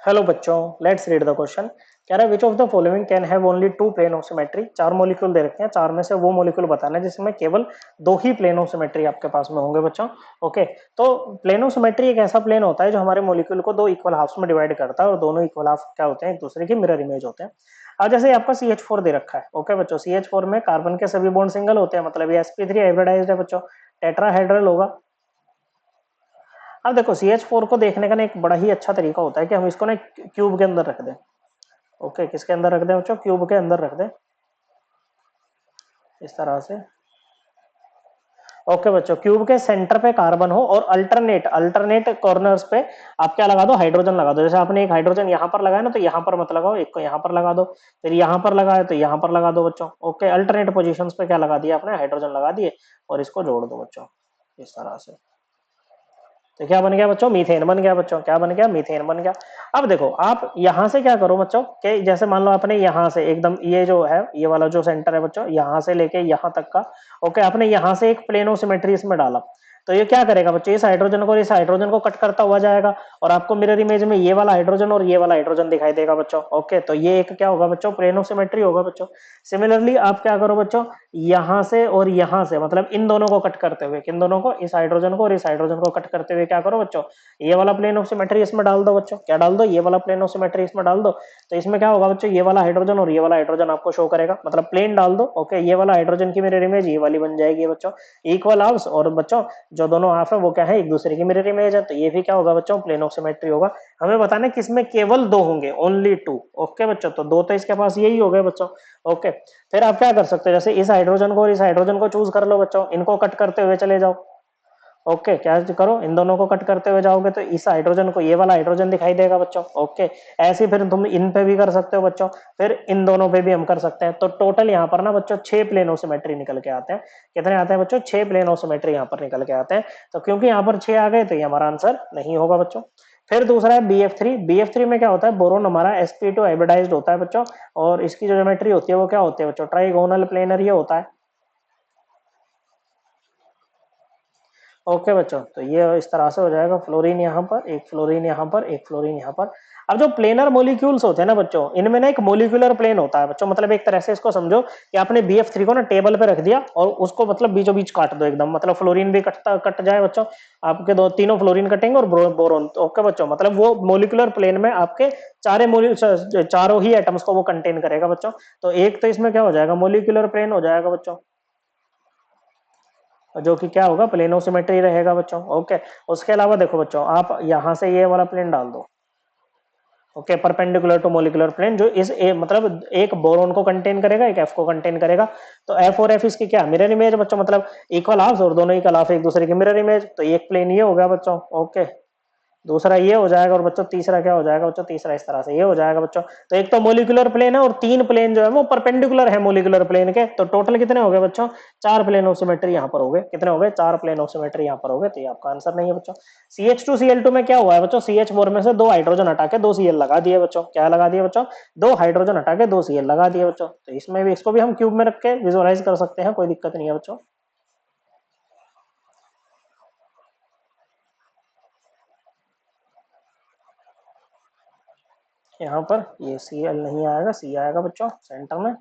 Hello बच्चों, let's read the question. कह रहा है which of the following can have only two plane of symmetry. चार molecule दे रखे हैं, चार में से वो मॉलिक्यूल बताना है जिसमें केवल दो ही प्लेन ऑफ सिमेट्री आपके पास में होंगे बच्चों। ओके, तो प्लेन ऑफ सिमेट्री एक ऐसा प्लेन होता है जो हमारे मॉलिक्यूल को दो इक्वल हाफ्स में डिवाइड करता है और दोनों इक्वल हाफ क्या होते हैं, एक दूसरे की मिरर इमेज होते हैं। अब जैसे आपका CH4 दे रखा है। ओके बच्चों, CH4 में कार्बन के सभी बॉन्ड सिंगल होते हैं, मतलब ये sp3 हाइब्रिडाइज्ड है बच्चों, टेट्राहेड्रल होगा। अब देखो CH4 को देखने का ना एक बड़ा ही अच्छा तरीका होता है कि हम इसको ना क्यूब के अंदर रख दें। ओके, किसके अंदर रख दें बच्चों? क्यूब के अंदर रख दें, इस तरह से। ओके बच्चों, क्यूब के सेंटर पे कार्बन हो और अल्टरनेट अल्टरनेट कॉर्नर्स पे आप क्या लगा दो, हाइड्रोजन लगा दो। जैसे आपने एक हाइड्रोजन यहाँ पर लगाया ना, तो यहाँ पर मत लगाओ, एक को यहाँ पर लगा दो, फिर यहाँ पर लगाया तो यहाँ पर लगा दो बच्चों। ओके, अल्टरनेट पोजीशंस पे क्या लगा दिया आपने, हाइड्रोजन लगा दिए और इसको जोड़ दो बच्चों, इस तरह से। तो क्या बन गया बच्चों? मीथेन बन गया बच्चों। क्या बन गया? मीथेन बन गया। अब देखो आप यहां से क्या करो बच्चों, कि जैसे मान लो आपने यहां से एकदम ये जो है, ये वाला जो सेंटर है बच्चों, यहां से लेके यहां तक का। ओके, आपने यहां से एक प्लेनो सिमेट्री इसमें डाला, तो ये क्या करेगा बच्चों, इस हाइड्रोजन को और इस हाइड्रोजन को कट करता हुआ जाएगा और आपको मिरर इमेज में ये वाला हाइड्रोजन और ये वाला हाइड्रोजन दिखाई देगा बच्चों। ओके, तो ये एक क्या होगा बच्चों, प्लेनो सिमेट्री होगा बच्चों। सिमिलरली आप क्या करो बच्चों, यहां से और यहां से, मतलब इन दोनों को कट करते हुए, किन दोनों को, इस हाइड्रोजन को और इस हाइड्रोजन को कट करते हुए क्या करो बच्चों, ये वाला प्लेन ऑफ सिमेट्री इसमें डाल दो बच्चों। क्या डाल दो? ये वाला प्लेन ऑफ सिमेट्री इसमें डाल दो। तो इसमें क्या होगा बच्चों, ये वाला हाइड्रोजन और ये वाला हाइड्रोजन आपको शो करेगा, मतलब प्लेन डाल दो। ओके, ये वाला हाइड्रोजन की मिरर इमेज ये वाली बन जाएगी बच्चों, इक्वल हाफ्स। और बच्चों जो दोनों हाफ है वो क्या है, एक दूसरे की मिरर इमेज है, तो ये भी क्या होगा बच्चों, प्लेन ऑफ सिमेट्री होगा। हमें बताना है किसमें केवल दो होंगे, ओनली टू। ओके बच्चों, तो दो तो इसके पास यही हो गए बच्चों। ओके, फिर आप क्या कर सकते हो, जैसे इस हाइड्रोजन को और इस हाइड्रोजन को चूज कर लो बच्चों, इनको कट करते हुए चले जाओ। ओके, क्या करो, इन दोनों को कट करते हुए जाओगे तो इस हाइड्रोजन को ये वाला हाइड्रोजन दिखाई देगा बच्चों। ओके, ऐसे फिर तुम इन पे भी कर सकते हो बच्चों, फिर इन दोनों पे भी हम कर सकते हैं। तो टोटल यहाँ पर ना बच्चों 6 प्लेन ऑफ सिमेट्री निकल के आते हैं। कितने आते हैं बच्चों? 6 प्लेन ऑफ सिमेट्री यहाँ पर निकल के आते हैं। तो क्योंकि यहाँ पर 6 आ गए तो ये हमारा आंसर नहीं होगा बच्चों। फिर दूसरा है BF3। BF3 में क्या होता है, बोरोन हमारा sp2 हाइब्रिडाइज्ड होता है बच्चों, और इसकी जो ज्योमेट्री होती है वो क्या होती है बच्चों, ट्राइगोनल प्लेनर ये होता है। ओके बच्चों, तो ये इस तरह से हो जाएगा, फ्लोरीन यहाँ पर, एक फ्लोरीन यहाँ पर, एक फ्लोरीन यहाँ पर। अब जो प्लेनर मॉलिक्यूल्स होते हैं ना बच्चों, इनमें ना एक मोलिकुलर प्लेन होता है बच्चों, मतलब एक तरह से इसको समझो कि आपने BF3 को ना टेबल पे रख दिया और उसको मतलब बीचों बीच काट दो एकदम, मतलब फ्लोरीन भी कट जाए बच्चों, आपके दो तीनों फ्लोरीन कटेंगे और बोरोन। तो ओके बच्चों, मतलब वो मोलिकुलर प्लेन में आपके चारों ही एटम्स को वो कंटेन करेगा बच्चों। तो एक तो इसमें क्या हो जाएगा, मोलिकुलर प्लेन हो जाएगा बच्चों, जो कि क्या होगा, प्लेनो सिमेट्री रहेगा बच्चों। ओके, उसके अलावा देखो बच्चों, आप यहां से ये वाला प्लेन डाल दो। Okay, perpendicular to molecular plane, जो इस मतलब एक बोरोन को कंटेन करेगा, एक एफ को कंटेन करेगा। तो एफ और एफ इसकी क्या, मिरर इमेज बच्चों, मतलब इक्वल हाफ, और दोनों इक्वल हाफ एक दूसरे की मिरर इमेज। तो एक प्लेन ये हो गया बच्चों। ओके, दूसरा ये हो जाएगा, और बच्चों तीसरा क्या हो जाएगा बच्चों, तीसरा इस तरह से ये हो जाएगा बच्चों। तो एक तो मोलिकुलर प्लेन है और तीन प्लेन जो है वो परपेंडिकुलर है मोलिकुलर प्लेन के। तो टोटल कितने हो गए बच्चों, चार प्लेन ऑफ सिमेट्री यहाँ पर हो गए। कितने हो गए, चार प्लेन ऑफ सिमेट्री यहाँ पर हो गए। तो ये आपका आंसर नहीं है बच्चों। CH2Cl2 में क्या हुआ है बच्चों, CH4 में से दो हाइड्रोजन हटा के दो Cl लगा दिए बच्चों। क्या लगा दिए बच्चों, दो हाइड्रोजन हटा के दो Cl लगा दिए बच्चों। तो इसमें भी, इसको भी हम क्यूब में रख के विजुअलाइज कर सकते हैं, कोई दिक्कत नहीं है बच्चों। यहाँ पर ये Cl नहीं आएगा, C आएगा बच्चों सेंटर में।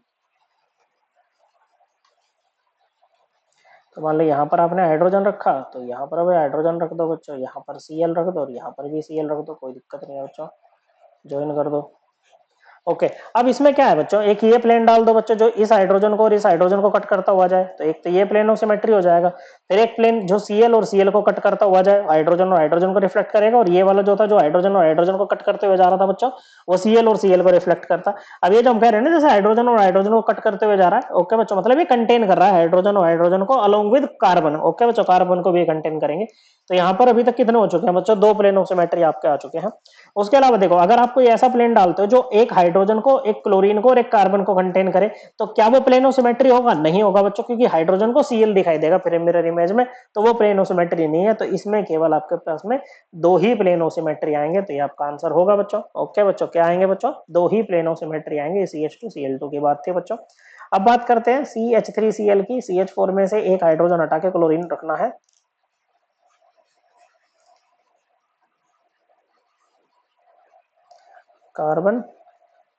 तो मान लो यहाँ पर आपने हाइड्रोजन रखा, तो यहाँ पर भी हाइड्रोजन रख दो बच्चों, यहाँ पर Cl रख दो और यहाँ पर भी Cl रख दो, कोई दिक्कत नहीं है बच्चों, ज्वाइन कर दो। ओके, अब इसमें क्या है बच्चों, एक ये प्लेन डाल दो बच्चों जो इस हाइड्रोजन को और इस हाइड्रोजन को कट करता हुआ जाए, तो एक तो ये प्लेन ऑफ सिमेट्री हो जाएगा। फिर एक प्लेन जो Cl और Cl को कट करता हुआ जाए, हाइड्रोजन और हाइड्रोजन को रिफ्लेक्ट करेगा, और ये वाला जो था जो हाइड्रोजन और हाइड्रोजन को कट करते हुए जा रहा था बच्चों, वो Cl और Cl को रिफ्लेक्ट करता। अब ये जो हम कह रहे हैं ना, जैसे हाइड्रोजन और हाइड्रोजन को कट करते हुए जा रहा है, ओके बच्चों, मतलब ये कंटेन कर रहा है हाइड्रोजन और हाइड्रोजन को अलोंग विद कार्बन। ओके बच्चों, कार्बन को भी कंटेन करेंगे। तो यहाँ पर अभी तक कितने हो चुके हैं बच्चों, दो प्लेन ऑफ सिमेट्री आपके आ चुके हैं। उसके अलावा देखो, अगर आप कोई ऐसा प्लेन डालते हो जो एक हाइड्रोजन को, एक क्लोरीन को और एक कार्बन को कंटेन करे, तो क्या वो प्लेन ऑफ सिमेट्री होगा? नहीं होगा बच्चों, क्योंकि हाइड्रोजन को Cl दिखाई देगा फिर मिरर इमेज में, तो वो प्लेन ऑफ सिमेट्री नहीं है। तो इसमें केवल आपके पास में दो ही प्लेन ऑफ सिमेट्री आएंगे, तो ये आपका आंसर होगा बच्चों। ओके बच्चों, क्या आएंगे बच्चों, दो ही प्लेन ऑफ सिमेट्री आएंगे। CH2Cl2 की बात थी बच्चों। अब बात करते हैं CH3Cl की। CH4 में से एक हाइड्रोजन हटा के क्लोरीन रखना है। Carbon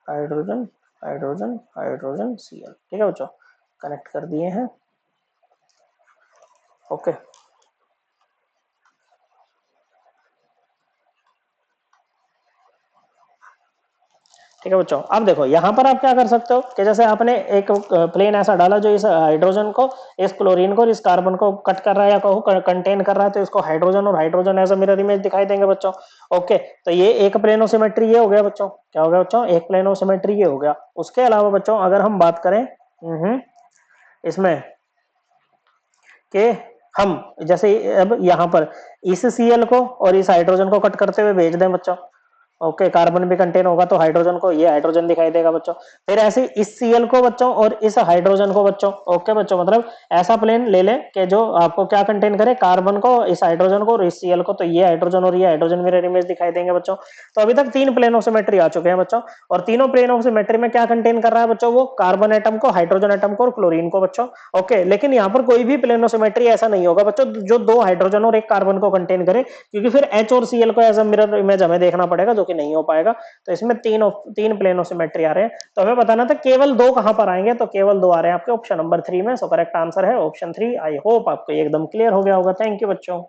hydrogen hydrogen hydrogen Cl। ठीक है बच्चों, कनेक्ट कर दिए हैं। ओके, ठीक है बच्चों। अब देखो यहाँ पर आप क्या कर सकते हो कि जैसे आपने एक प्लेन ऐसा डाला जो इस हाइड्रोजन को, इस क्लोरीन को, इस कार्बन को कट कर रहा है या कहो कंटेन कर रहा है, तो इसको हाइड्रोजन और hydrogen as a mirror image दिखाई देंगे बच्चों। ओके, तो ये एक प्लेन ऑफ सिमेट्री ये हो गया बच्चों। क्या हो गया बच्चों? एक प्लेन ऑफ सिमेट्री ये हो गया। उसके अलावा बच्चों अगर हम बात करें इसमें कि हम जैसे अब यहाँ पर इस Cl को और इस हाइड्रोजन को कट करते हुए भेज दें बच्चों। ओके, कार्बन भी कंटेन होगा तो हाइड्रोजन को, ये हाइड्रोजन दिखाई देगा बच्चों। फिर ऐसे इस Cl को बच्चों और इस हाइड्रोजन को बच्चों। ओके बच्चों, मतलब ऐसा प्लेन ले लें कि जो आपको क्या कंटेन करे, कार्बन को, इस हाइड्रोजन को और इस Cl को, तो ये हाइड्रोजन और ये हाइड्रोजन मिरर इमेज दिखाई देंगे बच्चों। तो अभी तक 3 प्लेन ऑफ सिमेट्री आ चुके हैं बच्चों, और तीनों प्लेन ऑफ सिमेट्री में क्या कंटेन कर रहा है बच्चों? वो कार्बन एटम को, हाइड्रोजन एटम को और क्लोरीन को बच्चों। ओके, लेकिन यहाँ पर कोई भी प्लेन ऑफ सिमेट्री ऐसा नहीं होगा बच्चों जो 2 हाइड्रोजन और 1 कार्बन को कंटेन करे, क्योंकि फिर H और Cl को एज अ मिरर इमेज हमें देखना पड़ेगा, जो कि नहीं हो पाएगा। तो इसमें तीन प्लेन ऑफ सिमेट्री आ रहे हैं। तो हमें बताना था केवल 2 कहां पर आएंगे, तो केवल 2 आ रहे हैं आपके ऑप्शन नंबर 3 में। सो करेक्ट आंसर है ऑप्शन 3। आई होप आपको एकदम क्लियर हो गया होगा। थैंक यू बच्चों।